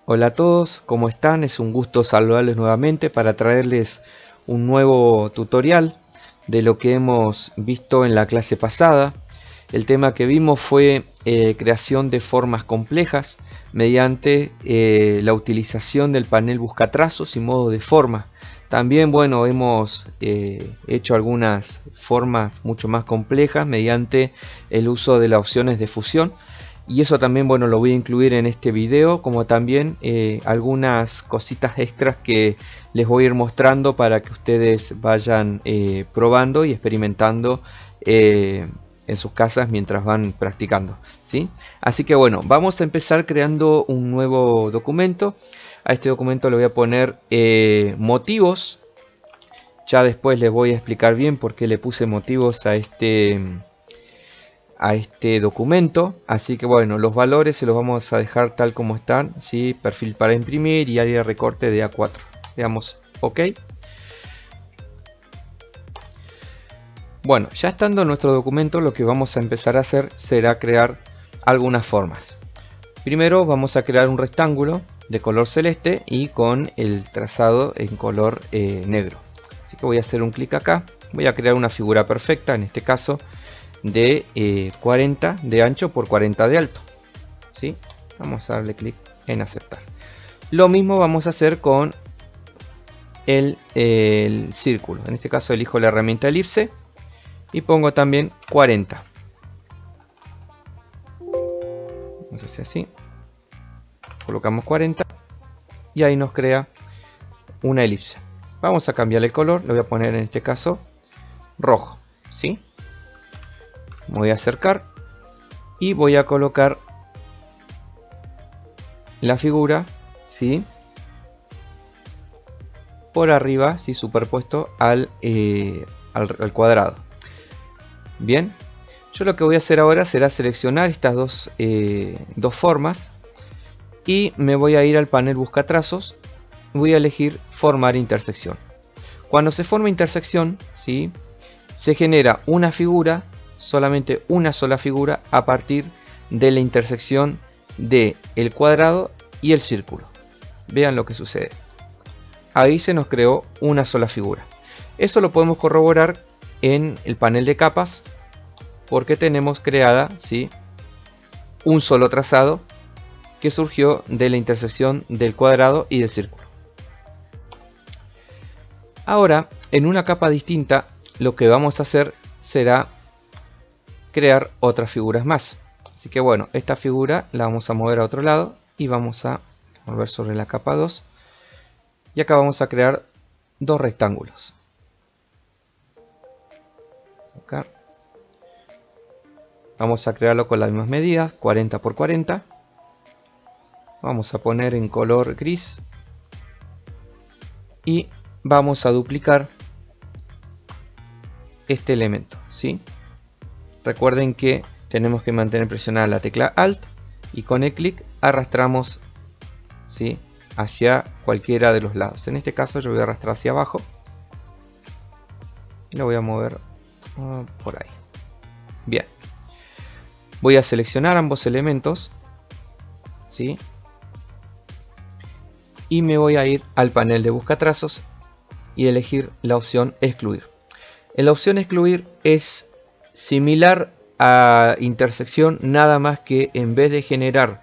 Hola a todos, ¿cómo están? Es un gusto saludarles nuevamente para traerles un nuevo tutorial de lo que hemos visto en la clase pasada. El tema que vimos fue creación de formas complejas mediante la utilización del panel buscatrazos y modo de forma. También, bueno, hemos hecho algunas formas mucho más complejas mediante el uso de las opciones de fusión. Y eso también, bueno, lo voy a incluir en este video, como también algunas cositas extras que les voy a ir mostrando para que ustedes vayan probando y experimentando en sus casas mientras van practicando, ¿sí? Así que bueno, vamos a empezar creando un nuevo documento. A este documento le voy a poner motivos. Ya después les voy a explicar bien por qué le puse motivos a este documento. Así que bueno, los valores se los vamos a dejar tal como están, ¿sí? Perfil para imprimir y área de recorte de A4. Le damos OK. Bueno, ya estando en nuestro documento, lo que vamos a empezar a hacer será crear algunas formas. Primero vamos a crear un rectángulo de color celeste y con el trazado en color negro. Así que voy a hacer un clic acá. Voy a crear una figura perfecta, en este caso de 40 de ancho por 40 de alto, ¿sí? Vamos a darle clic en aceptar. Lo mismo vamos a hacer con el círculo. En este caso elijo la herramienta elipse y pongo también 40. Vamos a hacer así. Colocamos 40 y ahí nos crea una elipse. Vamos a cambiar el color. Lo voy a poner en este caso rojo, ¿sí? Me voy a acercar y voy a colocar la figura, ¿sí? Por arriba, ¿sí? Superpuesto al cuadrado. Bien, yo lo que voy a hacer ahora será seleccionar estas dos formas y me voy a ir al panel buscatrazos. Voy a elegir formar intersección. Cuando se forma intersección, ¿sí? Se genera una figura, solamente una sola figura, a partir de la intersección del cuadrado y el círculo. Vean lo que sucede. Ahí se nos creó una sola figura. Eso lo podemos corroborar en el panel de capas, porque tenemos creada, ¿sí? Un solo trazado que surgió de la intersección del cuadrado y del círculo. Ahora, en una capa distinta, lo que vamos a hacer será crear otras figuras más. Así que bueno, esta figura la vamos a mover a otro lado y vamos a volver sobre la capa 2. Y acá vamos a crear dos rectángulos. Acá. Vamos a crearlo con las mismas medidas, 40 por 40. Vamos a poner en color gris. Y vamos a duplicar este elemento, ¿sí? Recuerden que tenemos que mantener presionada la tecla Alt y con el clic arrastramos, ¿sí? Hacia cualquiera de los lados. En este caso yo voy a arrastrar hacia abajo y lo voy a mover por ahí. Bien, voy a seleccionar ambos elementos, ¿sí? Y me voy a ir al panel de buscatrazos y elegir la opción excluir. En la opción excluir es similar a intersección, nada más que en vez de generar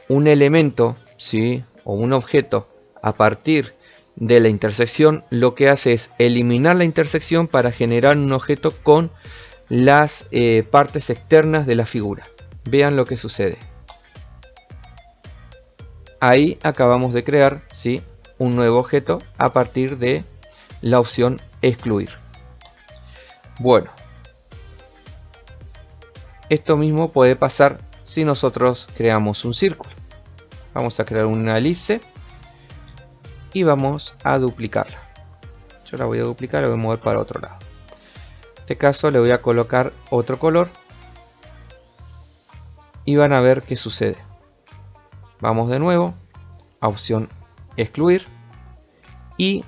un elemento, ¿sí? O un objeto a partir de la intersección, lo que hace es eliminar la intersección para generar un objeto con las partes externas de la figura. Vean lo que sucede. Ahí acabamos de crear, ¿sí? Un nuevo objeto a partir de la opción excluir. Bueno, esto mismo puede pasar si nosotros creamos un círculo. Vamos a crear una elipse y vamos a duplicarla. Yo la voy a duplicar, la voy a mover para otro lado. En este caso le voy a colocar otro color y van a ver qué sucede. Vamos de nuevo a opción excluir y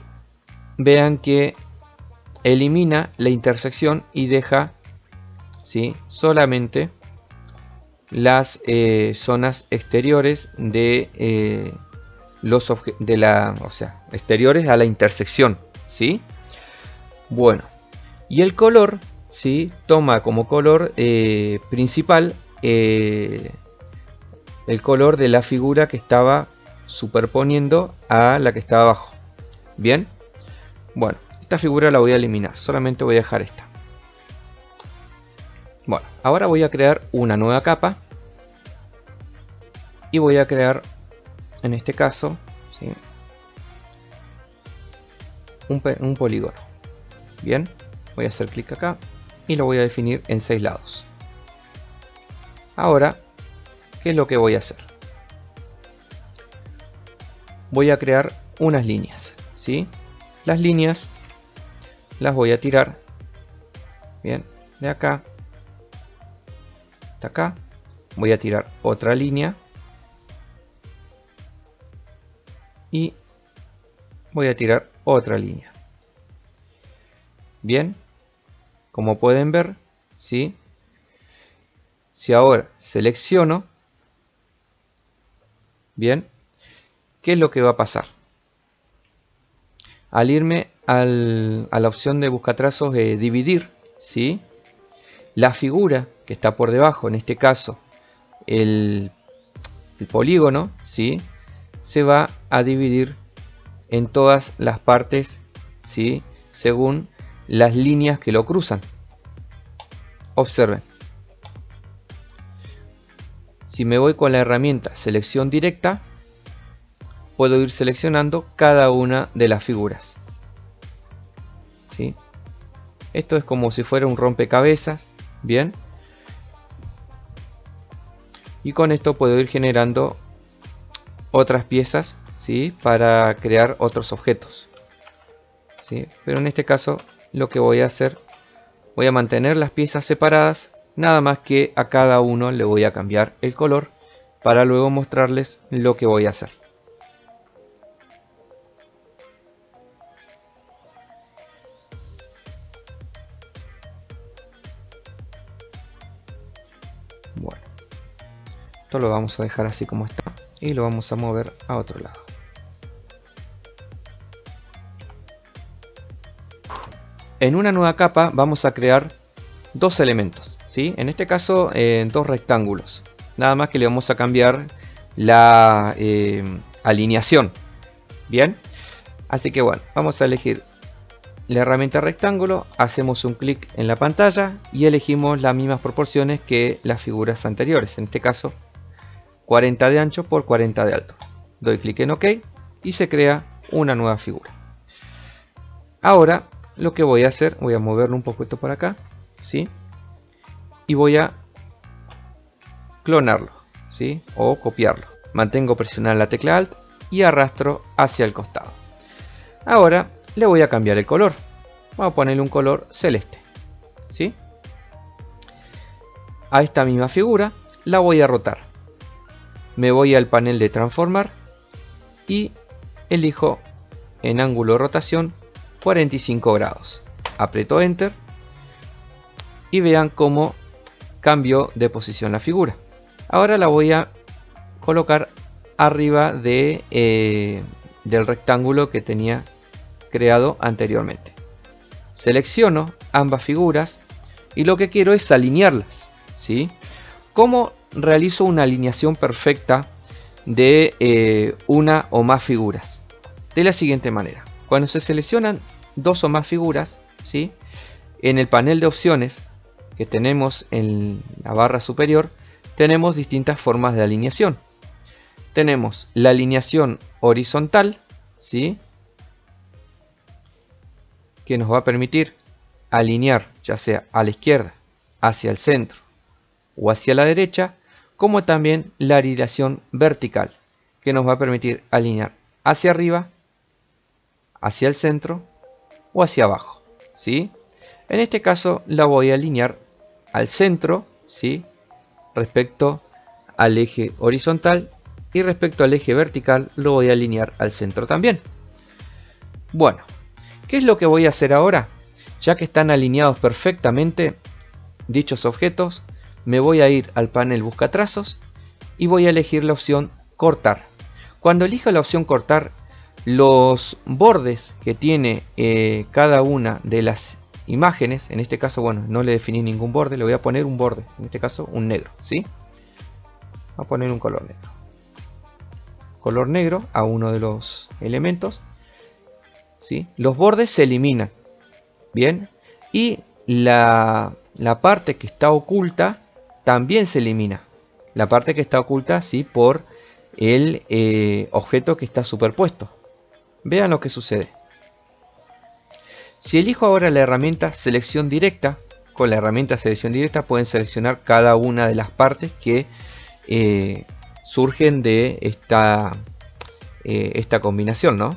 vean que elimina la intersección y deja, ¿sí? Solamente las zonas exteriores de exteriores a la intersección, ¿sí? Bueno, y el color, ¿sí? Toma como color principal el color de la figura que estaba superponiendo a la que está abajo. Bien, bueno, esta figura la voy a eliminar, solamente voy a dejar esta. Bueno, ahora voy a crear una nueva capa y voy a crear, en este caso, ¿sí?, un polígono. Bien, voy a hacer clic acá y lo voy a definir en 6 lados. Ahora, ¿qué es lo que voy a hacer? Voy a crear unas líneas, ¿sí? Las líneas las voy a tirar, bien, de acá hasta acá. Voy a tirar otra línea y voy a tirar otra línea. Bien, como pueden ver, ¿sí? Si ahora selecciono, bien, ¿qué es lo que va a pasar? Al irme a la opción de buscatrazos de dividir, ¿sí?, la figura que está por debajo, en este caso el polígono, ¿sí?, se va a dividir en todas las partes, ¿sí?, según las líneas que lo cruzan. Observen. Si me voy con la herramienta selección directa, puedo ir seleccionando cada una de las figuras, ¿sí? Esto es como si fuera un rompecabezas, bien. Y con esto puedo ir generando otras piezas, ¿sí?, para crear otros objetos, ¿sí? Pero en este caso lo que voy a hacer, voy a mantener las piezas separadas, nada más que a cada uno le voy a cambiar el color para luego mostrarles lo que voy a hacer. Bueno, esto lo vamos a dejar así como está y lo vamos a mover a otro lado. En una nueva capa vamos a crear dos elementos, ¿sí? En este caso dos rectángulos, nada más que le vamos a cambiar la alineación. Bien, así que bueno, vamos a elegir la herramienta rectángulo, hacemos un clic en la pantalla y elegimos las mismas proporciones que las figuras anteriores, en este caso 40 de ancho por 40 de alto. Doy clic en OK y se crea una nueva figura. Ahora lo que voy a hacer, voy a moverlo un poquito por acá, ¿sí?, y voy a clonarlo, ¿sí?, o copiarlo. Mantengo presionada la tecla Alt y arrastro hacia el costado. Ahora le voy a cambiar el color. Vamos a ponerle un color celeste, ¿sí? A esta misma figura la voy a rotar. Me voy al panel de transformar y elijo en ángulo de rotación 45 grados. Aprieto Enter y vean cómo cambió de posición la figura. Ahora la voy a colocar arriba del rectángulo que tenía creado anteriormente. Selecciono ambas figuras y lo que quiero es alinearlas, ¿sí? ¿Cómo realizo una alineación perfecta de una o más figuras? De la siguiente manera. Cuando se seleccionan dos o más figuras, ¿sí?, en el panel de opciones que tenemos en la barra superior, tenemos distintas formas de alineación. Tenemos la alineación horizontal, ¿sí?, que nos va a permitir alinear ya sea a la izquierda, hacia el centro o hacia la derecha, como también la alineación vertical, que nos va a permitir alinear hacia arriba, hacia el centro o hacia abajo, ¿sí? En este caso la voy a alinear al centro, ¿sí?, respecto al eje horizontal, y respecto al eje vertical lo voy a alinear al centro también. Bueno, ¿qué es lo que voy a hacer ahora? Ya que están alineados perfectamente dichos objetos, me voy a ir al panel buscatrazos y voy a elegir la opción cortar. Cuando elijo la opción cortar, los bordes que tiene cada una de las imágenes, en este caso, bueno, no le definí ningún borde, le voy a poner un borde, en este caso un negro, ¿sí? Voy a poner un color negro. Color negro a uno de los elementos, ¿sí? Los bordes se eliminan, ¿bien? Y la parte que está oculta también se elimina. La parte que está oculta, sí, por el objeto que está superpuesto. Vean lo que sucede. Si elijo ahora la herramienta selección directa, con la herramienta selección directa pueden seleccionar cada una de las partes que surgen de esta combinación, ¿no?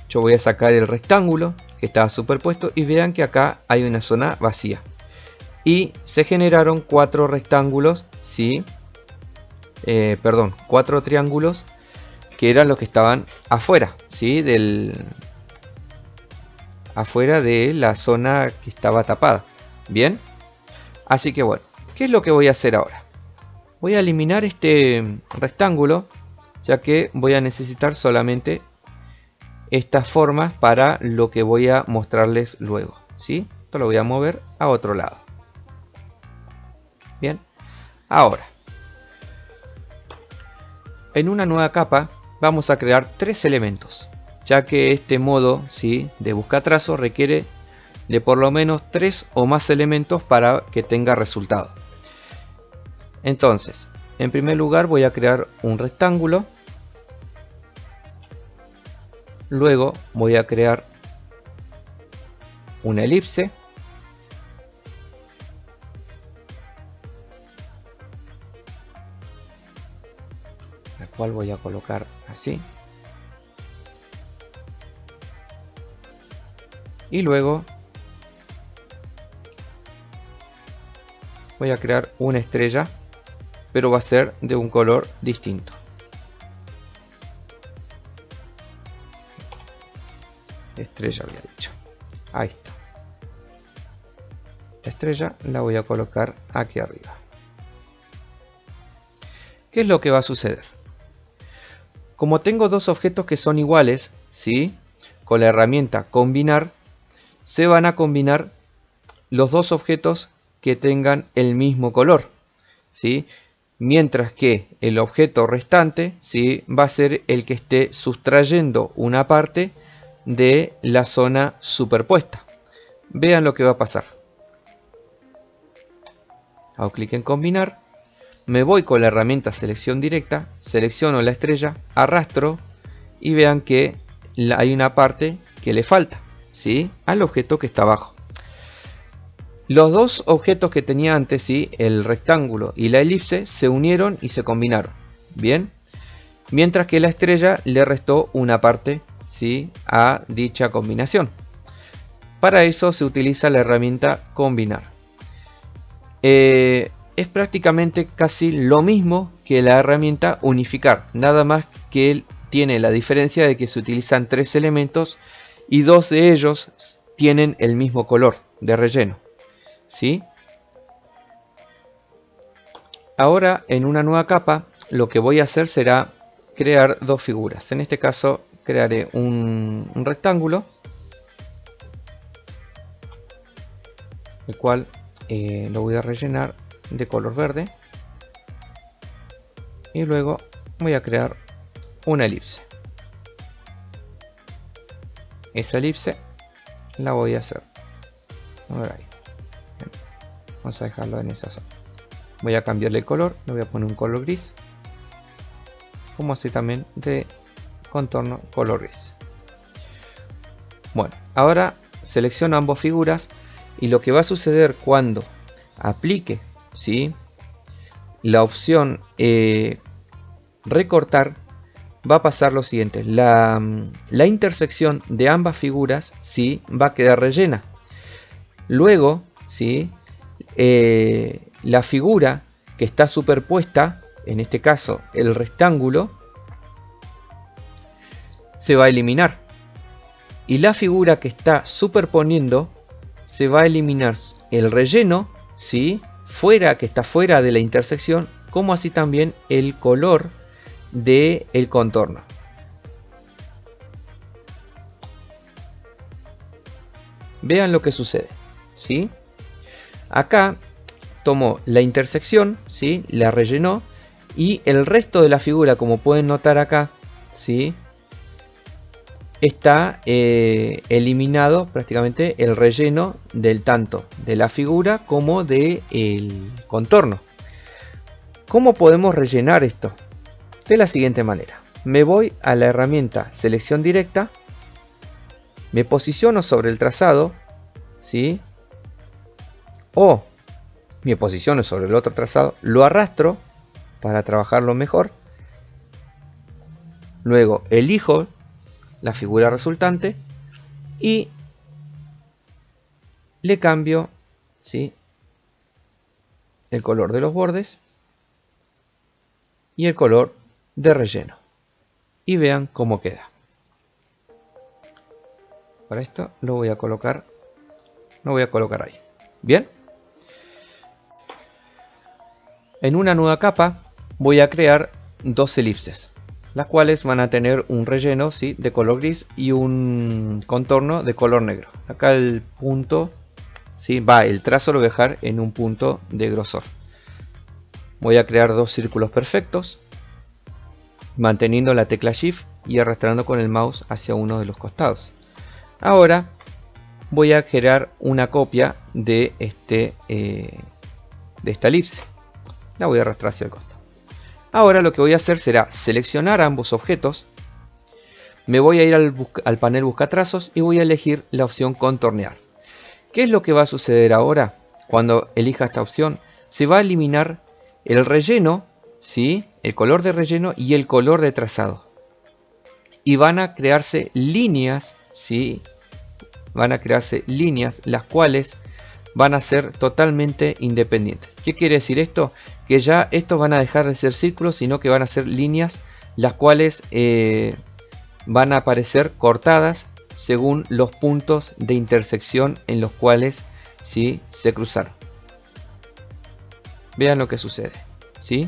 Yo voy a sacar el rectángulo que estaba superpuesto y vean que acá hay una zona vacía. Y se generaron 4 rectángulos, ¿sí? Perdón, 4 triángulos que eran los que estaban afuera, ¿sí? Afuera de la zona que estaba tapada. Bien, así que bueno, ¿qué es lo que voy a hacer ahora? Voy a eliminar este rectángulo, ya que voy a necesitar solamente estas formas para lo que voy a mostrarles luego, ¿sí? Esto lo voy a mover a otro lado. Bien, ahora en una nueva capa vamos a crear 3 elementos, ya que este modo, ¿sí?, de buscatrazo requiere de por lo menos 3 o más elementos para que tenga resultado. Entonces, en primer lugar voy a crear un rectángulo. Luego voy a crear una elipse. La cual voy a colocar así. Y luego voy a crear una estrella, pero va a ser de un color distinto. Estrella había dicho. Ahí está. La estrella la voy a colocar aquí arriba. ¿Qué es lo que va a suceder? Como tengo dos objetos que son iguales, ¿sí?, con la herramienta combinar, se van a combinar los dos objetos que tengan el mismo color, ¿sí?, mientras que el objeto restante, ¿sí?, va a ser el que esté sustrayendo una parte de la zona superpuesta. Vean lo que va a pasar. Hago clic en combinar, me voy con la herramienta selección directa, selecciono la estrella, arrastro y vean que hay una parte que le falta, ¿sí?, al objeto que está abajo. Los dos objetos que tenía antes, ¿sí?, el rectángulo y la elipse, se unieron y se combinaron. Bien, mientras que la estrella le restó una parte, ¿sí?, a dicha combinación. Para eso se utiliza la herramienta combinar. Es prácticamente casi lo mismo que la herramienta unificar, nada más que tiene la diferencia de que se utilizan 3 elementos y 2 de ellos tienen el mismo color de relleno, ¿sí? Ahora en una nueva capa lo que voy a hacer será crear 2 figuras. En este caso crearé un rectángulo, el cual lo voy a rellenar de color verde, y luego voy a crear una elipse. Esa elipse la voy a hacer por ahí. Vamos a dejarlo en esa zona. Voy a cambiarle el color, le voy a poner un color gris, como así también de contorno color gris. Bueno, ahora selecciono ambas figuras y lo que va a suceder cuando aplique, ¿sí?, la opción recortar, va a pasar lo siguiente: la intersección de ambas figuras, ¿sí?, va a quedar rellena. Luego, ¿sí?, la figura que está superpuesta, en este caso el rectángulo, se va a eliminar, y la figura que está superponiendo se va a eliminar el relleno, ¿sí?, que está fuera de la intersección, como así también el color del contorno. Vean lo que sucede, ¿sí? Acá tomó la intersección, ¿sí? La rellenó, y el resto de la figura, como pueden notar acá, ¿sí? Está eliminado prácticamente el relleno del tanto de la figura como del contorno. ¿Cómo podemos rellenar esto? De la siguiente manera. Me voy a la herramienta selección directa, me posiciono sobre el trazado, ¿sí? O me posiciono sobre el otro trazado, lo arrastro para trabajarlo mejor. Luego elijo la figura resultante y le cambio, ¿sí?, el color de los bordes y el color de relleno, y vean cómo queda. Para esto lo voy a colocar ahí. Bien, en una nueva capa voy a crear dos elipses, las cuales van a tener un relleno, ¿sí?, de color gris y un contorno de color negro. Acá el punto, ¿sí?, el trazo lo voy a dejar en un punto de grosor. Voy a crear dos círculos perfectos, manteniendo la tecla Shift y arrastrando con el mouse hacia uno de los costados. Ahora voy a crear una copia de esta elipse. La voy a arrastrar hacia el costado. Ahora lo que voy a hacer será seleccionar ambos objetos. Me voy a ir al panel buscatrazos y voy a elegir la opción contornear. ¿Qué es lo que va a suceder ahora? Cuando elija esta opción, se va a eliminar el relleno, ¿sí?, el color de relleno y el color de trazado. Y van a crearse líneas, ¿sí?, van a crearse líneas las cuales van a ser totalmente independientes. ¿Qué quiere decir esto? Que ya estos van a dejar de ser círculos, sino que van a ser líneas las cuales van a aparecer cortadas según los puntos de intersección en los cuales, ¿sí?, se cruzaron. Vean lo que sucede, ¿sí?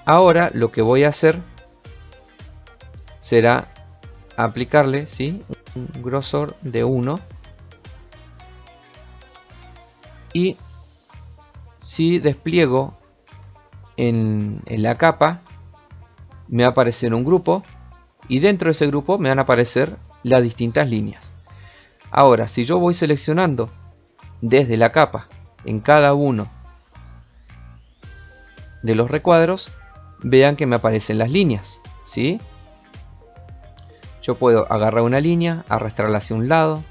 Ahora lo que voy a hacer será aplicarle, ¿sí?, un grosor de 1, y si despliego en la capa me va a aparecer un grupo, y dentro de ese grupo me van a aparecer las distintas líneas. Ahora, si yo voy seleccionando desde la capa en cada uno de los recuadros, vean que me aparecen las líneas, ¿sí? Yo puedo agarrar una línea, arrastrarla hacia un lado,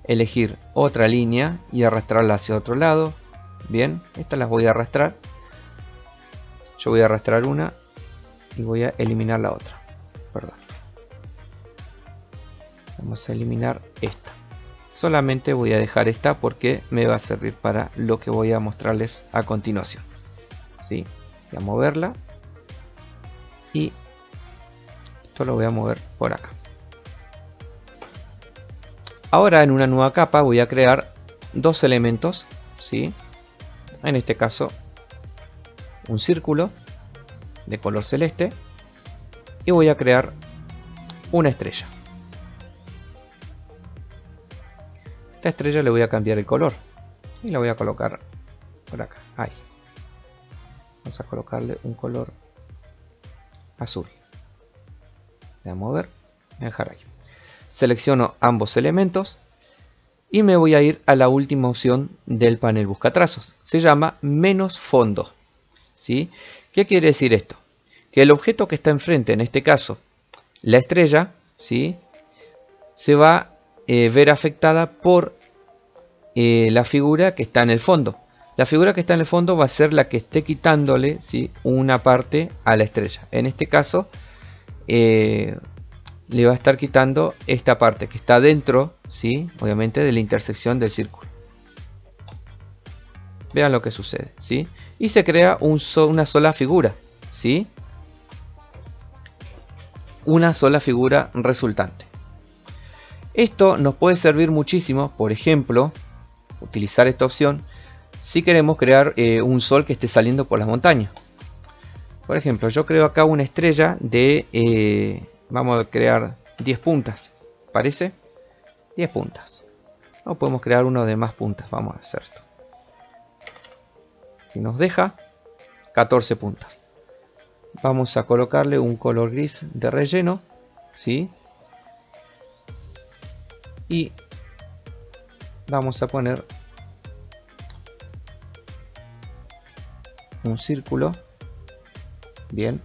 elegir otra línea y arrastrarla hacia otro lado. Bien, estas las voy a arrastrar. Yo voy a arrastrar una y voy a eliminar la otra. Perdón. Vamos a eliminar esta. Solamente voy a dejar esta porque me va a servir para lo que voy a mostrarles a continuación. ¿Sí? Voy a moverla y esto lo voy a mover por acá. Ahora en una nueva capa voy a crear dos elementos, ¿sí? En este caso un círculo de color celeste, y voy a crear una estrella. Esta estrella le voy a cambiar el color y la voy a colocar por acá, ahí. Vamos a colocarle un color azul. Voy a mover, voy a dejar ahí. Selecciono ambos elementos y me voy a ir a la última opción del panel buscatrazos. Se llama menos fondo, ¿sí? ¿Qué quiere decir esto? Que el objeto que está enfrente, en este caso la estrella, ¿sí?, se va a ver afectada por la figura que está en el fondo. La figura que está en el fondo va a ser la que esté quitándole, ¿sí?, una parte a la estrella. En este caso le va a estar quitando esta parte que está dentro, ¿sí?, obviamente, de la intersección del círculo. Vean lo que sucede, ¿sí? Y se crea una sola figura, ¿sí? Una sola figura resultante. Esto nos puede servir muchísimo, por ejemplo, utilizar esta opción si queremos crear un sol que esté saliendo por las montañas. Por ejemplo, yo creo acá una estrella de, vamos a crear 10 puntas, ¿parece? 10 puntas. O podemos crear uno de más puntas, vamos a hacer esto. Si nos deja, 14 puntas. Vamos a colocarle un color gris de relleno, ¿sí? Y vamos a poner un círculo. Bien,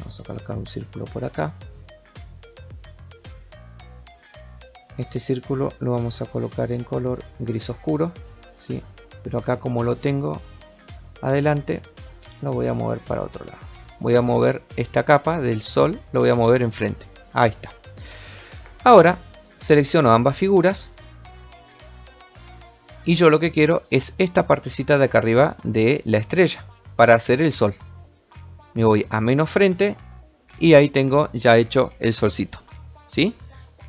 vamos a colocar un círculo por acá. Este círculo lo vamos a colocar en color gris oscuro, ¿sí? Pero acá, como lo tengo adelante, lo voy a mover para otro lado. Voy a mover esta capa del sol, lo voy a mover enfrente. Ahí está. Ahora selecciono ambas figuras y yo lo que quiero es esta partecita de acá arriba de la estrella para hacer el sol. Me voy a menos frente y ahí tengo ya hecho el solcito, ¿sí?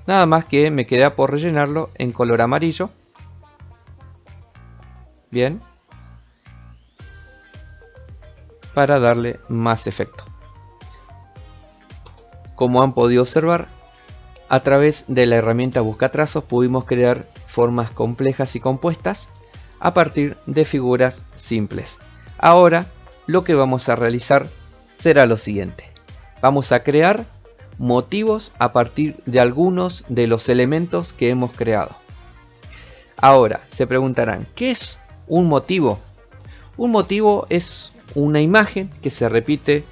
Nada más que me queda por rellenarlo en color amarillo. Bien, para darle más efecto. Como han podido observar, a través de la herramienta Buscatrazos pudimos crear formas complejas y compuestas a partir de figuras simples. Ahora lo que vamos a realizar será lo siguiente. Vamos a crear motivos a partir de algunos de los elementos que hemos creado. Ahora se preguntarán, ¿qué es un motivo? Un motivo es una imagen que se repite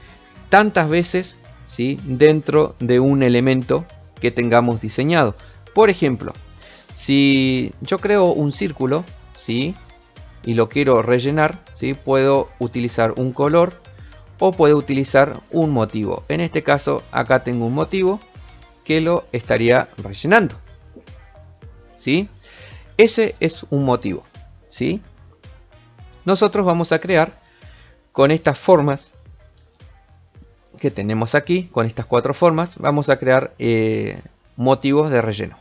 tantas veces, ¿sí?, dentro de un elemento que tengamos diseñado. Por ejemplo, si yo creo un círculo, ¿sí?, y lo quiero rellenar, ¿sí?, puedo utilizar un color o puedo utilizar un motivo. En este caso acá tengo un motivo que lo estaría rellenando, ¿sí? Ese es un motivo, ¿sí? Nosotros vamos a crear con estas formas que tenemos aquí, con estas 4 formas, vamos a crear motivos de relleno.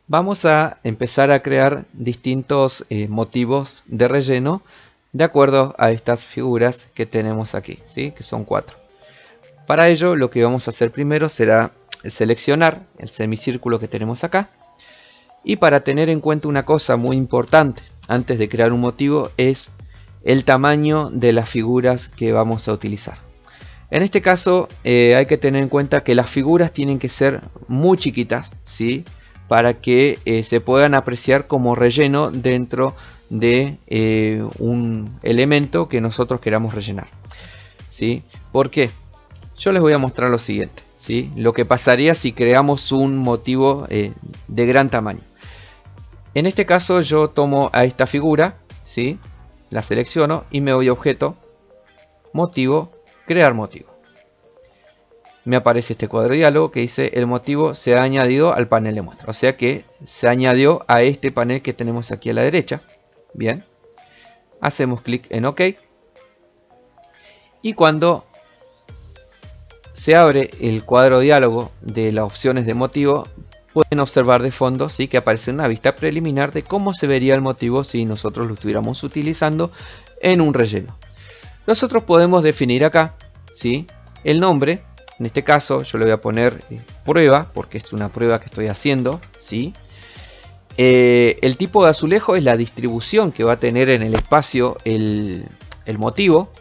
Vamos a empezar a crear distintos motivos de relleno de acuerdo a estas figuras que tenemos aquí, ¿sí?, que son 4. Para ello lo que vamos a hacer primero será seleccionar el semicírculo que tenemos acá. Y para tener en cuenta una cosa muy importante antes de crear un motivo es el tamaño de las figuras que vamos a utilizar. En este caso hay que tener en cuenta que las figuras tienen que ser muy chiquitas, ¿sí?, para que se puedan apreciar como relleno dentro de un elemento que nosotros queramos rellenar, ¿sí? ¿Por qué? Yo les voy a mostrar lo siguiente, ¿sí?, lo que pasaría si creamos un motivo de gran tamaño. En este caso yo tomo a esta figura, ¿sí?, la selecciono y me voy a objeto, motivo, crear motivo. Me aparece este cuadro de diálogo que dice el motivo se ha añadido al panel de muestra. O sea que se añadió a este panel que tenemos aquí a la derecha. Bien. Hacemos clic en OK. Y cuando se abre el cuadro de diálogo de las opciones de motivo, pueden observar de fondo, ¿sí?, que aparece una vista preliminar de cómo se vería el motivo si nosotros lo estuviéramos utilizando en un relleno. Nosotros podemos definir acá, ¿sí?, el nombre. En este caso yo le voy a poner prueba, porque es una prueba que estoy haciendo, ¿sí? El tipo de azulejo es la distribución que va a tener en el espacio el motivo.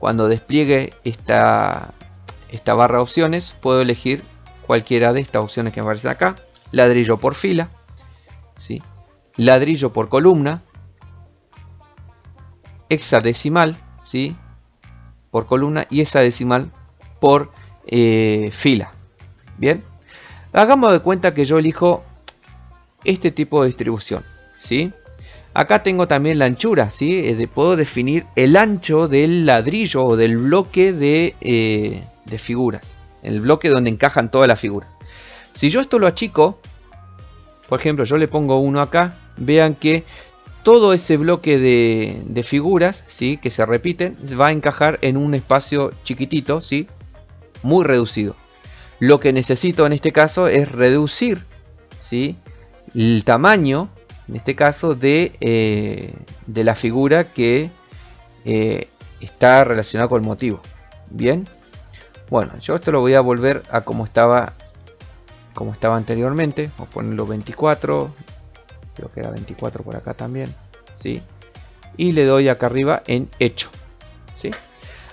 Cuando despliegue esta barra de opciones, puedo elegir cualquiera de estas opciones que me aparecen acá. Ladrillo por fila, ¿sí?, ladrillo por columna, hexadecimal, ¿sí?, por columna, y hexadecimal por fila. Bien, hagamos de cuenta que yo elijo este tipo de distribución, ¿sí? Acá tengo también la anchura, ¿sí? Puedo definir el ancho del ladrillo o del bloque de figuras, el bloque donde encajan todas las figuras. Si yo esto lo achico, por ejemplo, yo le pongo uno acá, vean que todo ese bloque de figuras, ¿sí?, que se repiten, va a encajar en un espacio chiquitito, ¿sí?, muy reducido. Lo que necesito en este caso es reducir, ¿sí?, el tamaño, en este caso, de la figura que está relacionada con el motivo. Bien, bueno, yo esto lo voy a volver a como estaba anteriormente. Vamos a ponerlo 24, creo que era 24 por acá también, ¿sí? Y le doy acá arriba en hecho, ¿sí?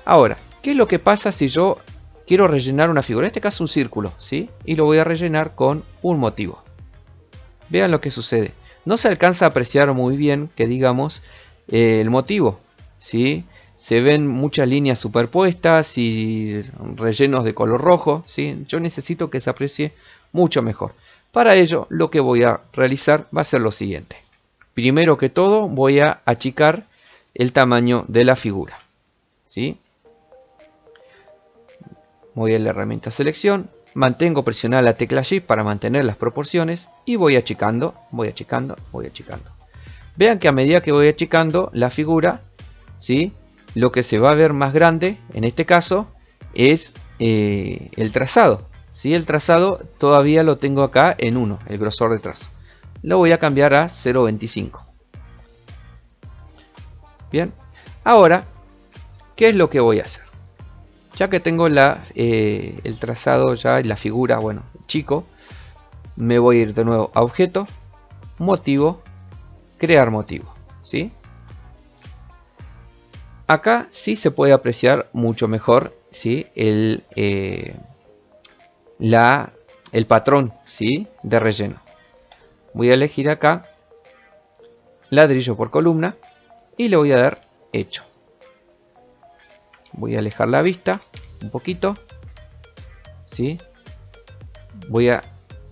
Ahora, ¿qué es lo que pasa si yo quiero rellenar una figura? En este caso un círculo, ¿sí? Y lo voy a rellenar con un motivo. Vean lo que sucede. No se alcanza a apreciar muy bien que digamos el motivo, ¿sí? Se ven muchas líneas superpuestas y rellenos de color rojo, ¿sí? Yo necesito que se aprecie mucho mejor. Para ello, lo que voy a realizar va a ser lo siguiente. Primero que todo, voy a achicar el tamaño de la figura, ¿sí? Voy a la herramienta selección, mantengo presionada la tecla Shift para mantener las proporciones y voy achicando, voy achicando, voy achicando. Vean que a medida que voy achicando la figura, ¿sí? Lo que se va a ver más grande, en este caso, es el trazado, ¿sí? El trazado todavía lo tengo acá en 1, el grosor de trazo. Lo voy a cambiar a 0.25. Bien, ahora, ¿qué es lo que voy a hacer? Ya que tengo el trazado ya, la figura, bueno, chico, me voy a ir de nuevo a objeto, motivo, crear motivo, ¿sí? Acá sí se puede apreciar mucho mejor, ¿sí? el patrón, ¿sí? De relleno. Voy a elegir acá ladrillo por columna y le voy a dar hecho. Voy a alejar la vista un poquito, ¿sí? Voy a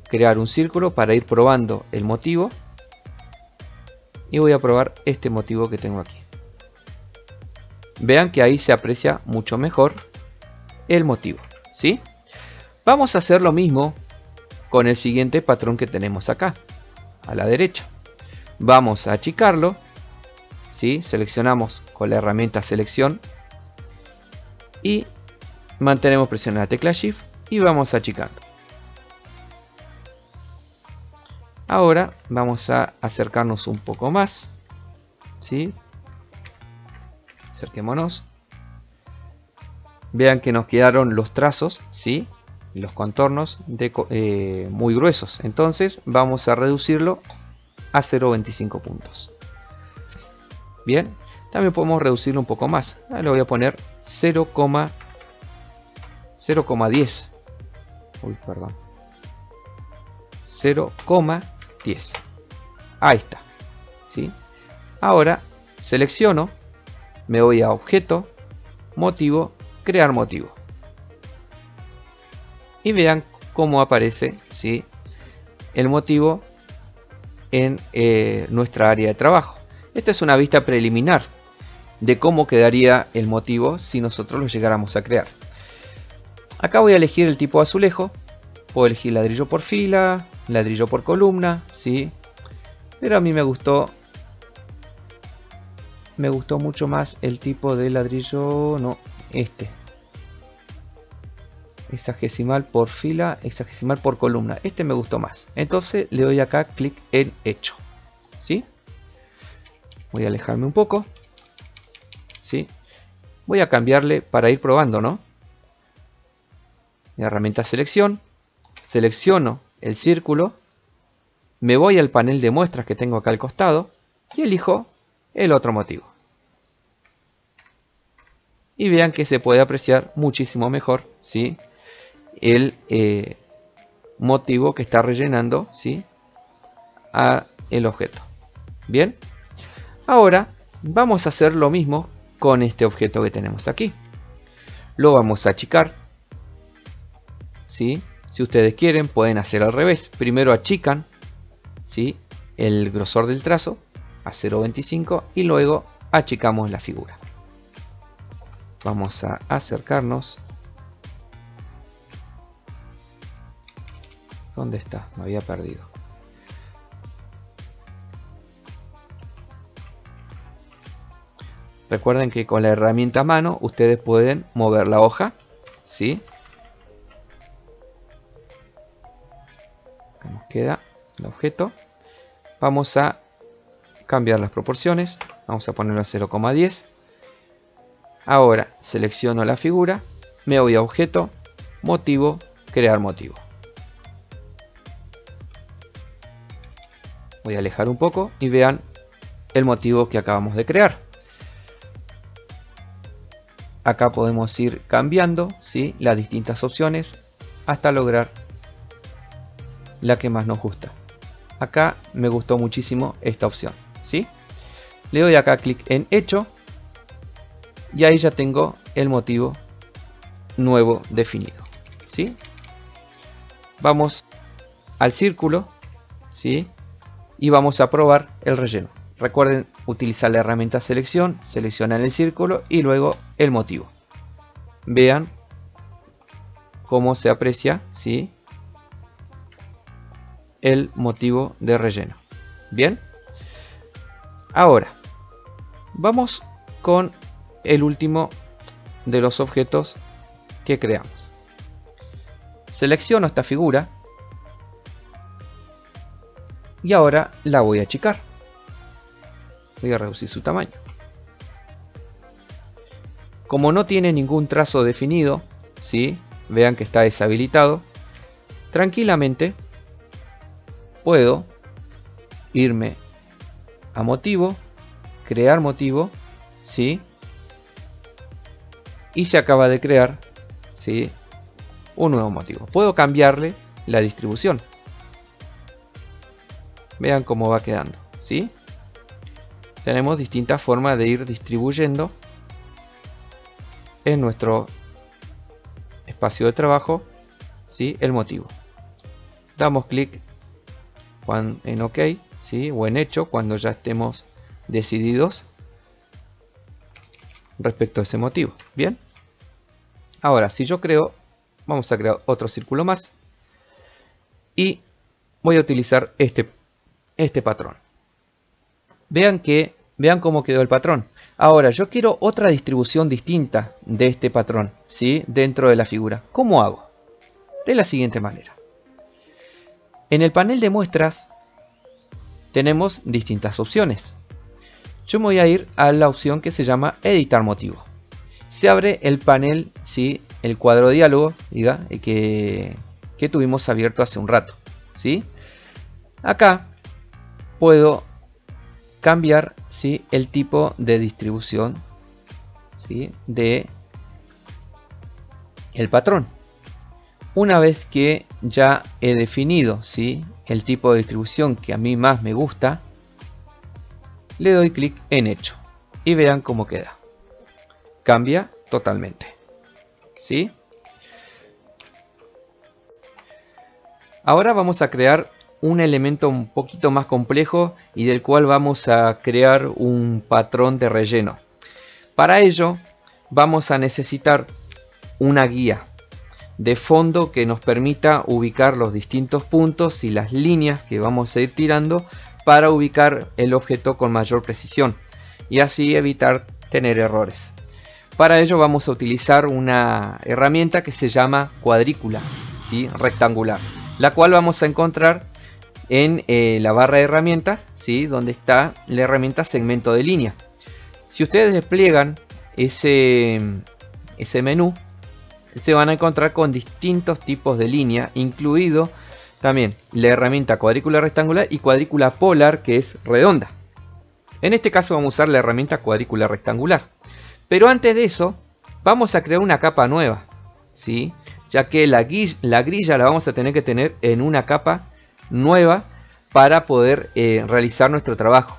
crear un círculo para ir probando el motivo y voy a probar este motivo que tengo aquí. Vean que ahí se aprecia mucho mejor el motivo, ¿sí? Vamos a hacer lo mismo con el siguiente patrón que tenemos acá, a la derecha. Vamos a achicarlo, ¿sí? Seleccionamos con la herramienta selección y mantenemos presionada la tecla Shift y vamos achicando. Ahora vamos a acercarnos un poco más, ¿sí? Acerquémonos. Vean que nos quedaron los trazos, ¿sí? Los contornos muy gruesos. Entonces vamos a reducirlo a 0.25 puntos. Bien, también podemos reducirlo un poco más. Le voy a poner 0,10. Uy, perdón. 0,10. Ahí está, ¿sí? Ahora selecciono. Me voy a objeto, motivo, crear motivo. Y vean cómo aparece, ¿sí? El motivo en nuestra área de trabajo. Esta es una vista preliminar de cómo quedaría el motivo si nosotros lo llegáramos a crear. Acá voy a elegir el tipo de azulejo. Puedo elegir ladrillo por fila, ladrillo por columna, ¿sí? Pero a mí me gustó mucho más el tipo de ladrillo, no, hexagesimal por fila, hexagesimal por columna. Este me gustó más. Entonces le doy acá clic en hecho, ¿sí? Voy a alejarme un poco, ¿sí? Voy a cambiarle para ir probando, ¿no? La herramienta selección, selecciono el círculo, me voy al panel de muestras que tengo acá al costado y elijo el otro motivo. Y vean que se puede apreciar muchísimo mejor, ¿sí? El motivo que está rellenando, ¿sí? El objeto. Bien, ahora vamos a hacer lo mismo con este objeto que tenemos aquí. Lo vamos a achicar, ¿sí? Si ustedes quieren pueden hacer al revés. Primero achican, ¿sí? El grosor del trazo a 0.25 y luego achicamos la figura. Vamos a acercarnos. ¿Dónde está? Me había perdido. Recuerden que con la herramienta a mano ustedes pueden mover la hoja, ¿sí? Acá nos queda el objeto. vamos a cambiar las proporciones. Vamos a ponerlo a 0,10. Ahora selecciono la figura, me voy a objeto, motivo, crear motivo. Voy a alejar un poco y vean el motivo que acabamos de crear. Acá podemos ir cambiando, ¿sí?, las distintas opciones hasta lograr la que más nos gusta. Acá me gustó muchísimo esta opción, ¿sí? Le doy acá clic en hecho y ahí ya tengo el motivo nuevo definido, ¿sí? Vamos al círculo, ¿sí?, y vamos a probar el relleno. Recuerden utilizar la herramienta selección, seleccionan el círculo y luego el motivo. Vean cómo se aprecia, ¿sí?, el motivo de relleno. Bien, ahora vamos con el último de los objetos que creamos. Selecciono esta figura y ahora la voy a achicar. Voy a reducir su tamaño. Como no tiene ningún trazo definido, ¿sí?, vean que está deshabilitado, tranquilamente puedo irme a motivo, crear motivo, ¿sí?, y se acaba de crear, ¿sí?, un nuevo motivo. Puedo cambiarle la distribución. Vean cómo va quedando, ¿sí? Tenemos distintas formas de ir distribuyendo en nuestro espacio de trabajo, ¿sí?, el motivo. Damos clic en OK, ¿sí?, o en hecho cuando ya estemos decididos respecto a ese motivo. Bien, ahora si yo creo, vamos a crear otro círculo más y voy a utilizar este patrón. Vean cómo quedó el patrón. Ahora yo quiero otra distribución distinta de este patrón, ¿sí?, dentro de la figura. ¿Cómo hago? De la siguiente manera. En el panel de muestras tenemos distintas opciones. Yo me voy a ir a la opción que se llama editar motivo. Se abre el panel, ¿sí?, el cuadro de diálogo, diga, que tuvimos abierto hace un rato, ¿sí? Acá puedo cambiar, ¿sí?, el tipo de distribución, ¿sí?, de el patrón. Una vez que ya he definido, ¿sí?, el tipo de distribución que a mí más me gusta, le doy clic en hecho y vean cómo queda. Cambia totalmente, ¿sí? Ahora vamos a crear un elemento un poquito más complejo y del cual vamos a crear un patrón de relleno. Para ello vamos a necesitar una guía de fondo que nos permita ubicar los distintos puntos y las líneas que vamos a ir tirando para ubicar el objeto con mayor precisión y así evitar tener errores. Para ello vamos a utilizar una herramienta que se llama cuadrícula, ¿sí?, rectangular, la cual vamos a encontrar en la barra de herramientas, ¿sí?, donde está la herramienta segmento de línea. Si ustedes despliegan ese menú, se van a encontrar con distintos tipos de línea, incluido también la herramienta cuadrícula rectangular y cuadrícula polar, que es redonda. En este caso vamos a usar la herramienta cuadrícula rectangular. Pero antes de eso, vamos a crear una capa nueva, ¿sí?, ya que la grilla la vamos a tener que tener en una capa nueva para poder realizar nuestro trabajo.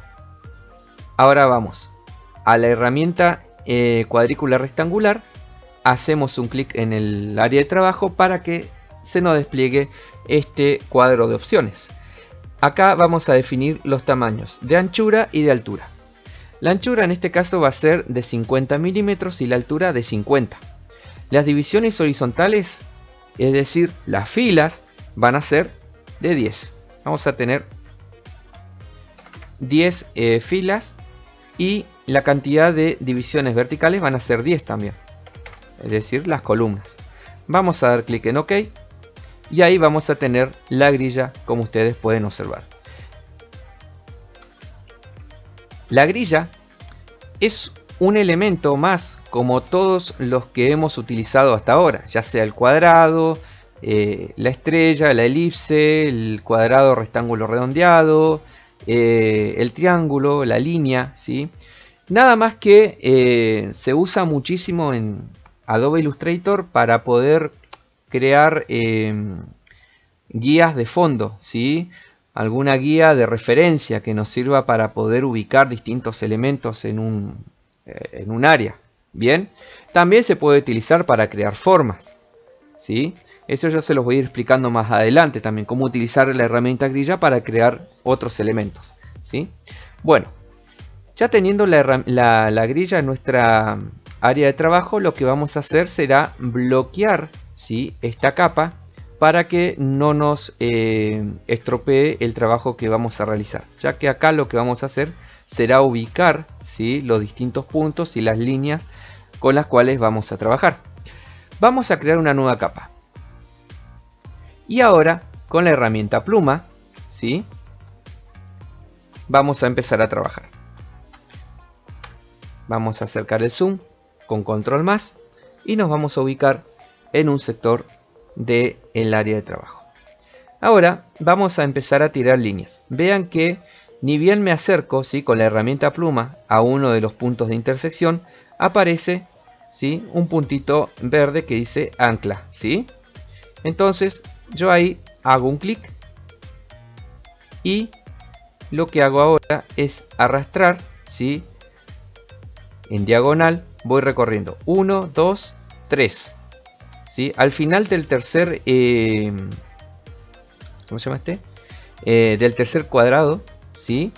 Ahora vamos a la herramienta cuadrícula rectangular, hacemos un clic en el área de trabajo para que se nos despliegue este cuadro de opciones. Acá vamos a definir los tamaños de anchura y de altura. La anchura en este caso va a ser de 50 milímetros y la altura de 50. Las divisiones horizontales, es decir, las filas, van a ser de 10. Vamos a tener 10 filas y la cantidad de divisiones verticales van a ser 10 también. Es decir, las columnas. Vamos a dar clic en OK y ahí vamos a tener la grilla como ustedes pueden observar. La grilla es un elemento más como todos los que hemos utilizado hasta ahora, ya sea el cuadrado, la estrella, la elipse, el cuadrado rectángulo redondeado, el triángulo, la línea, ¿sí? Nada más que se usa muchísimo en Adobe Illustrator para poder crear guías de fondo, ¿sí? Alguna guía de referencia que nos sirva para poder ubicar distintos elementos en un área. Bien, también se puede utilizar para crear formas, ¿sí? Eso yo se los voy a ir explicando más adelante también, cómo utilizar la herramienta grilla para crear otros elementos, ¿sí? Bueno, ya teniendo la grilla en nuestra área de trabajo, lo que vamos a hacer será bloquear, ¿sí?, esta capa para que no nos estropee el trabajo que vamos a realizar, ya que acá lo que vamos a hacer será ubicar, ¿sí?, los distintos puntos y las líneas con las cuales vamos a trabajar. Vamos a crear una nueva capa. Y ahora, con la herramienta pluma, ¿sí?, vamos a empezar a trabajar. Vamos a acercar el zoom con control más y nos vamos a ubicar en un sector del área de trabajo. Ahora vamos a empezar a tirar líneas. Vean que ni bien me acerco, ¿sí?, con la herramienta pluma a uno de los puntos de intersección, aparece, ¿sí?, un puntito verde que dice ancla, ¿sí? Entonces yo ahí hago un clic y lo que hago ahora es arrastrar, ¿sí?, en diagonal. Voy recorriendo 1, 2, 3, ¿sí? Al final del tercer ¿cómo se llama este? Del tercer cuadrado, ¿sí?,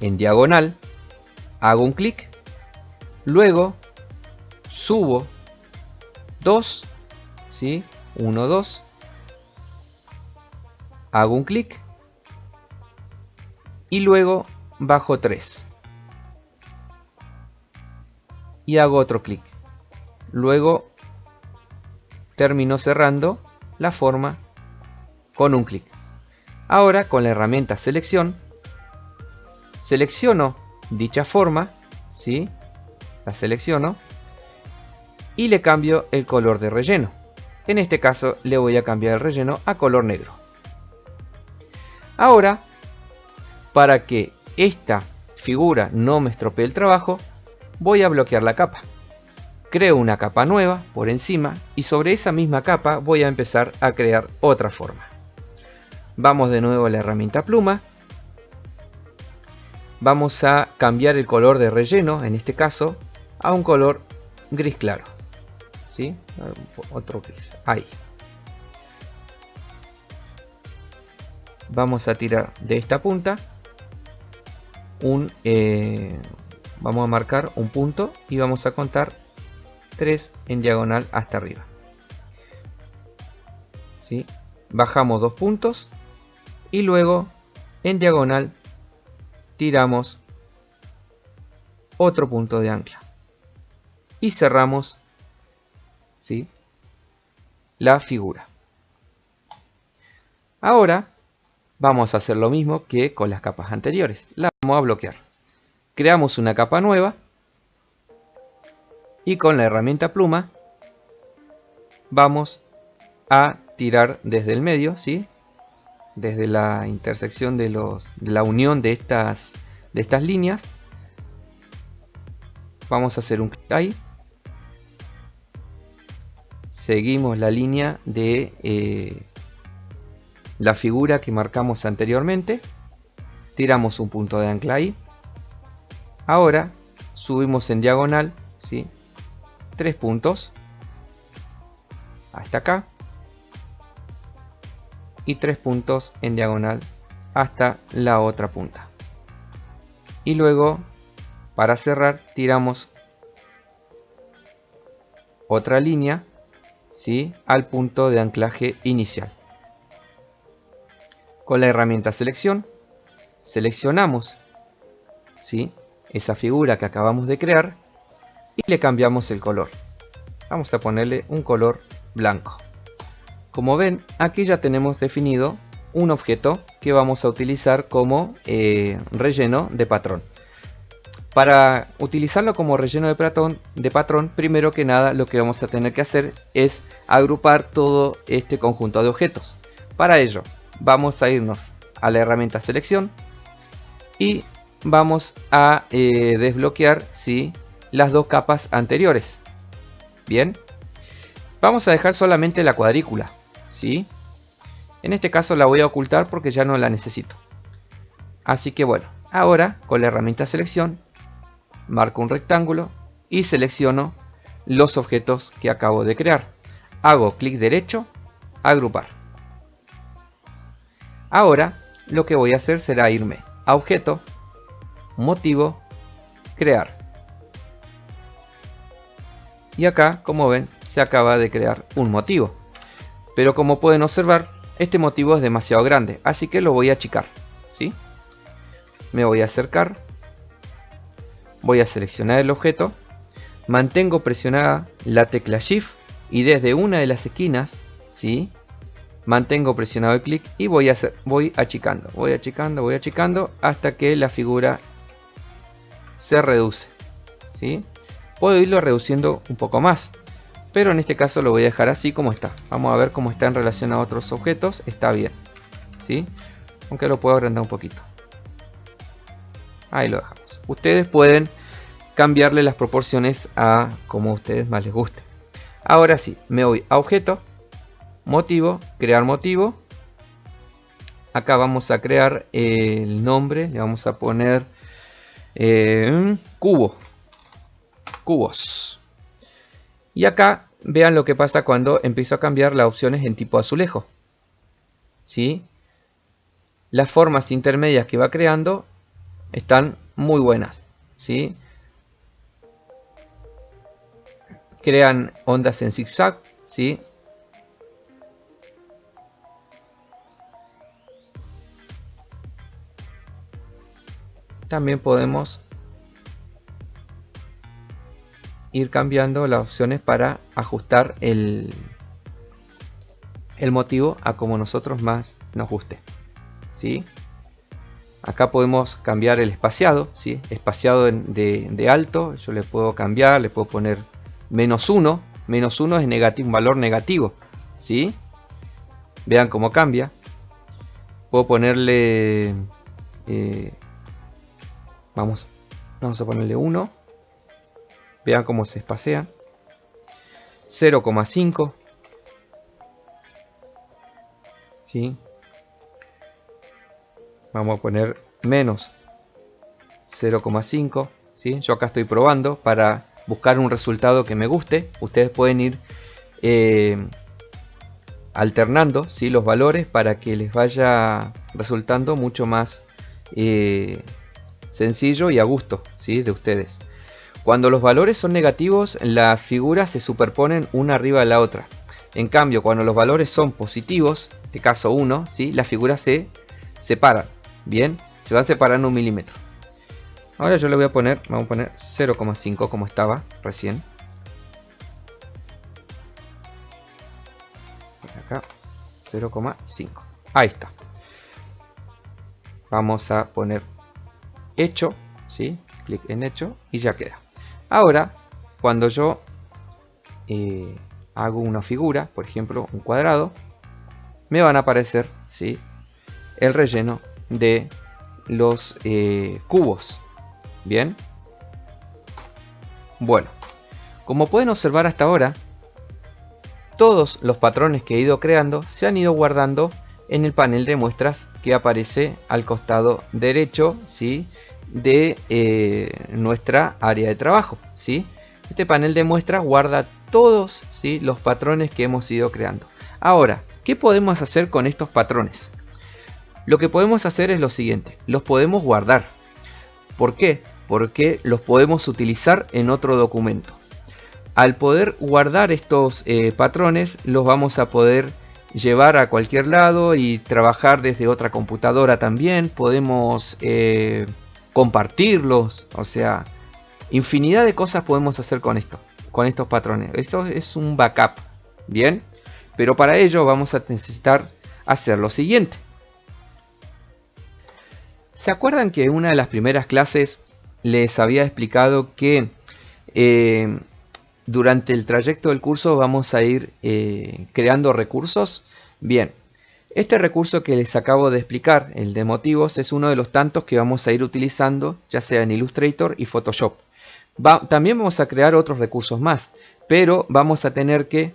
en diagonal hago un clic, luego subo 2, ¿sí?, 1, 2, hago un clic y luego bajo 3 y hago otro clic. Luego termino cerrando la forma con un clic. Ahora con la herramienta selección, selecciono dicha forma, ¿sí?, la selecciono y le cambio el color de relleno. En este caso le voy a cambiar el relleno a color negro. Ahora, para que esta figura no me estropee el trabajo, voy a bloquear la capa. Creo una capa nueva por encima y sobre esa misma capa voy a empezar a crear otra forma. Vamos de nuevo a la herramienta pluma. Vamos a cambiar el color de relleno, en este caso, a un color gris claro, ¿sí? Otro gris, ahí. Vamos a tirar de esta punta vamos a marcar un punto y vamos a contar 3 en diagonal hasta arriba, ¿sí? Bajamos 2 puntos y luego en diagonal tiramos otro punto de ancla y cerramos, ¿sí?, la figura. Ahora vamos a hacer lo mismo que con las capas anteriores. La vamos a bloquear. Creamos una capa nueva y con la herramienta pluma vamos a tirar desde el medio, ¿sí?, desde la intersección de la unión de estas líneas. Vamos a hacer un clic ahí. Seguimos la línea de la figura que marcamos anteriormente. Tiramos un punto de ancla ahí. Ahora subimos en diagonal, ¿sí?, 3 puntos hasta acá y 3 puntos en diagonal hasta la otra punta. Y luego, para cerrar, tiramos otra línea, ¿sí?, al punto de anclaje inicial. Con la herramienta selección, seleccionamos, ¿sí?, esa figura que acabamos de crear y le cambiamos el color. Vamos a ponerle un color blanco. Como ven, aquí ya tenemos definido un objeto que vamos a utilizar como relleno de patrón. Para utilizarlo como relleno de patrón, primero que nada lo que vamos a tener que hacer es agrupar todo este conjunto de objetos. Para ello vamos a irnos a la herramienta selección y vamos a desbloquear las dos capas anteriores. Bien, vamos a dejar solamente la cuadrícula, ¿sí? En este caso la voy a ocultar porque ya no la necesito. Así que bueno, ahora con la herramienta selección marco un rectángulo y selecciono los objetos que acabo de crear. Hago clic derecho, agrupar. Ahora lo que voy a hacer será irme a objeto, motivo, crear. Y acá, como ven, se acaba de crear un motivo. Pero como pueden observar, este motivo es demasiado grande, así que lo voy a achicar, ¿sí? Me voy a acercar, voy a seleccionar el objeto, mantengo presionada la tecla Shift y desde una de las esquinas, ¿sí?, mantengo presionado el clic y voy achicando hasta que la figura se reduce, ¿sí? Puedo irlo reduciendo un poco más, pero en este caso lo voy a dejar así como está. Vamos a ver cómo está en relación a otros objetos. Está bien, ¿sí? Aunque lo puedo agrandar un poquito. Ahí lo dejamos. Ustedes pueden cambiarle las proporciones a como a ustedes más les guste. Ahora sí, me voy a objeto, motivo, crear motivo. Acá vamos a crear el nombre, le vamos a poner cubos. Y acá vean lo que pasa cuando empiezo a cambiar las opciones en tipo azulejo, ¿sí? Las formas intermedias que va creando están muy buenas, ¿sí? Crean ondas en zigzag, ¿sí? También podemos ir cambiando las opciones para ajustar el motivo a como nosotros más nos guste, ¿sí? Acá podemos cambiar el espaciado, ¿sí? Espaciado de alto, yo le puedo cambiar, le puedo poner -1. -1 es negativo, un valor negativo, ¿sí? Vean cómo cambia. Puedo ponerle vamos a ponerle 1. Vean cómo se espacea. 0,5. ¿Sí? Vamos a poner menos 0,5. ¿Sí? Yo acá estoy probando para buscar un resultado que me guste. Ustedes pueden ir alternando, ¿sí?, los valores para que les vaya resultando mucho más sencillo y a gusto, ¿sí?, de ustedes. Cuando los valores son negativos, las figuras se superponen una arriba de la otra. En cambio, cuando los valores son positivos, en este caso 1, ¿sí?, las figuras se separan. Bien, se van separando 1 milímetro. Ahora yo le voy a poner, vamos a poner 0,5 como estaba recién. Por acá, 0,5. Ahí está. Vamos a poner hecho, ¿sí?, clic en hecho y ya queda. Ahora, cuando yo hago una figura, por ejemplo un cuadrado, me van a aparecer, ¿sí?, el relleno de los cubos. Bien. Bueno, como pueden observar hasta ahora, todos los patrones que he ido creando se han ido guardando en el panel de muestras que aparece al costado derecho, ¿sí?, de nuestra área de trabajo, ¿sí? Este panel de muestras guarda todos, ¿sí?, los patrones que hemos ido creando. Ahora, ¿qué podemos hacer con estos patrones? Lo que podemos hacer es lo siguiente: los podemos guardar. ¿Por qué? Porque los podemos utilizar en otro documento. Al poder guardar estos patrones, los vamos a poder llevar a cualquier lado y trabajar desde otra computadora también. Podemos compartirlos, o sea, infinidad de cosas podemos hacer con esto, con estos patrones. Esto es un backup, bien, pero para ello vamos a necesitar hacer lo siguiente. ¿Se acuerdan que en una de las primeras clases les había explicado que durante el trayecto del curso vamos a ir creando recursos? Bien, este recurso que les acabo de explicar, el de motivos, es uno de los tantos que vamos a ir utilizando, ya sea en Illustrator y Photoshop. También vamos a crear otros recursos más, pero vamos a tener que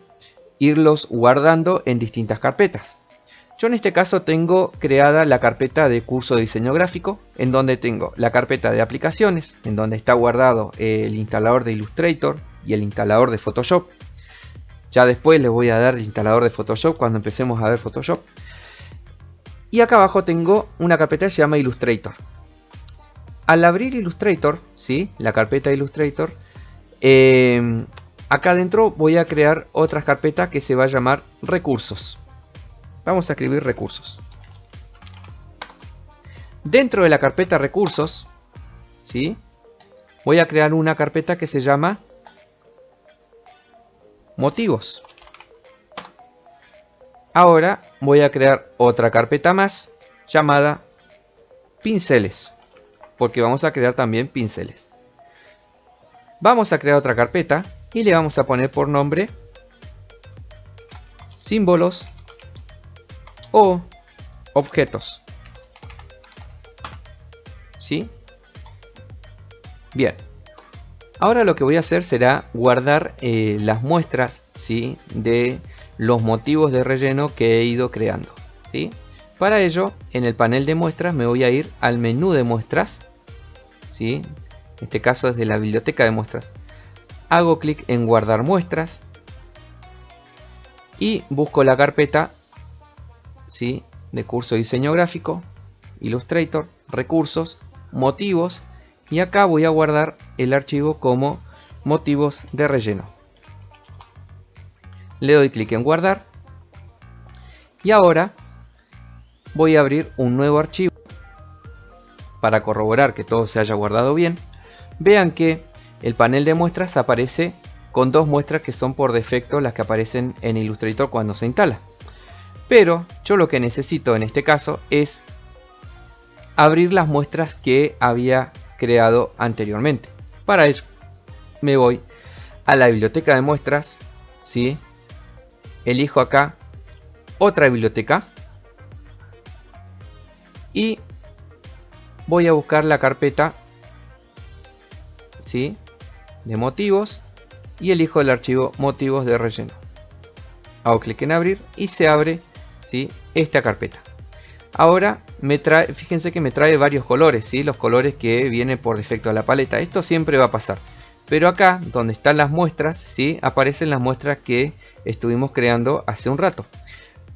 irlos guardando en distintas carpetas. Yo en este caso tengo creada la carpeta de curso de diseño gráfico, en donde tengo la carpeta de aplicaciones, en donde está guardado el instalador de Illustrator y el instalador de Photoshop. Ya después les voy a dar el instalador de Photoshop cuando empecemos a ver Photoshop. Y acá abajo tengo una carpeta que se llama Illustrator. Al abrir Illustrator, ¿sí? La carpeta Illustrator, acá adentro voy a crear otra carpeta que se va a llamar recursos. Vamos a escribir recursos. Dentro de la carpeta recursos, ¿sí? Voy a crear una carpeta que se llama motivos. Ahora voy a crear otra carpeta más llamada pinceles, porque vamos a crear también pinceles. Vamos a crear otra carpeta y le vamos a poner por nombre símbolos o objetos. ¿Sí? Bien. Ahora lo que voy a hacer será guardar las muestras, ¿sí? De los motivos de relleno que he ido creando, ¿sí? Para ello, en el panel de muestras me voy a ir al menú de muestras, ¿sí? En este caso es de la biblioteca de muestras. Hago clic en guardar muestras y busco la carpeta, ¿sí? De curso de diseño gráfico, Illustrator, recursos, motivos, y acá voy a guardar el archivo como motivos de relleno. Le doy clic en guardar y ahora voy a abrir un nuevo archivo para corroborar que todo se haya guardado bien. Vean que el panel de muestras aparece con dos muestras que son por defecto las que aparecen en Illustrator cuando se instala. Pero yo lo que necesito en este caso es abrir las muestras que había creado anteriormente. Para ello me voy a la biblioteca de muestras, ¿sí? Elijo acá otra biblioteca y voy a buscar la carpeta, ¿sí? De motivos y elijo el archivo motivos de relleno. Hago clic en abrir y se abre, ¿sí? Esta carpeta. Ahora me trae, fíjense que me trae varios colores, ¿sí? Los colores que vienen por defecto de la paleta. Esto siempre va a pasar. Pero acá, donde están las muestras, ¿sí? Aparecen las muestras que estuvimos creando hace un rato.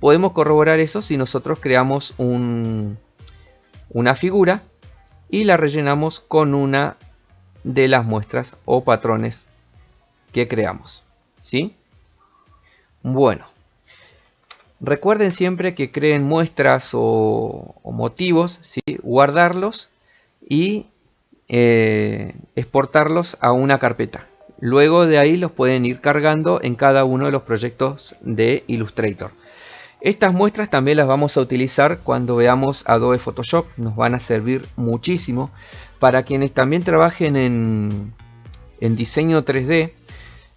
Podemos corroborar eso si nosotros creamos una figura y la rellenamos con una de las muestras o patrones que creamos, ¿sí? Bueno. Recuerden siempre que creen muestras o motivos, ¿sí? Guardarlos y exportarlos a una carpeta. Luego de ahí los pueden ir cargando en cada uno de los proyectos de Illustrator. Estas muestras también las vamos a utilizar cuando veamos Adobe Photoshop. Nos van a servir muchísimo para quienes también trabajen en diseño 3D.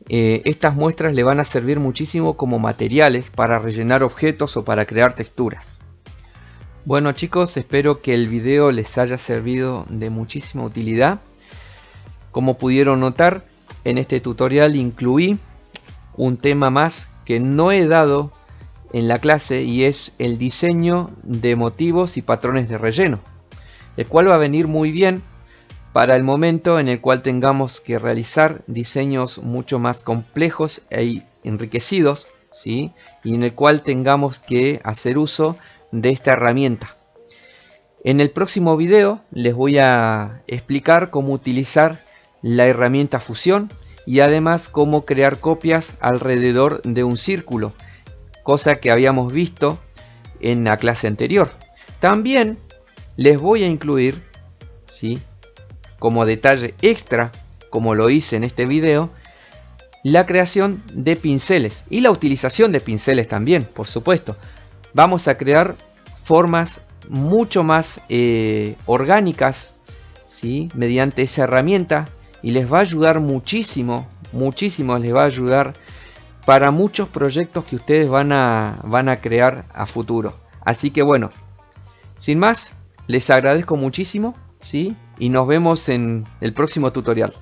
Estas muestras le van a servir muchísimo como materiales para rellenar objetos o para crear texturas. Bueno chicos, espero que el video les haya servido de muchísima utilidad. Como pudieron notar, en este tutorial incluí un tema más que no he dado en la clase y es el diseño de motivos y patrones de relleno, el cual va a venir muy bien para el momento en el cual tengamos que realizar diseños mucho más complejos e enriquecidos, ¿sí? Y en el cual tengamos que hacer uso de esta herramienta. En el próximo video les voy a explicar cómo utilizar la herramienta Fusión y además cómo crear copias alrededor de un círculo, cosa que habíamos visto en la clase anterior. También les voy a incluir, ¿sí?, como detalle extra, como lo hice en este video, la creación de pinceles y la utilización de pinceles también, por supuesto. Vamos a crear formas mucho más orgánicas, ¿sí? Mediante esa herramienta, y les va a ayudar muchísimo, muchísimo les va a ayudar para muchos proyectos que ustedes van a crear a futuro. Así que bueno, sin más, les agradezco muchísimo, ¿sí? Y nos vemos en el próximo tutorial.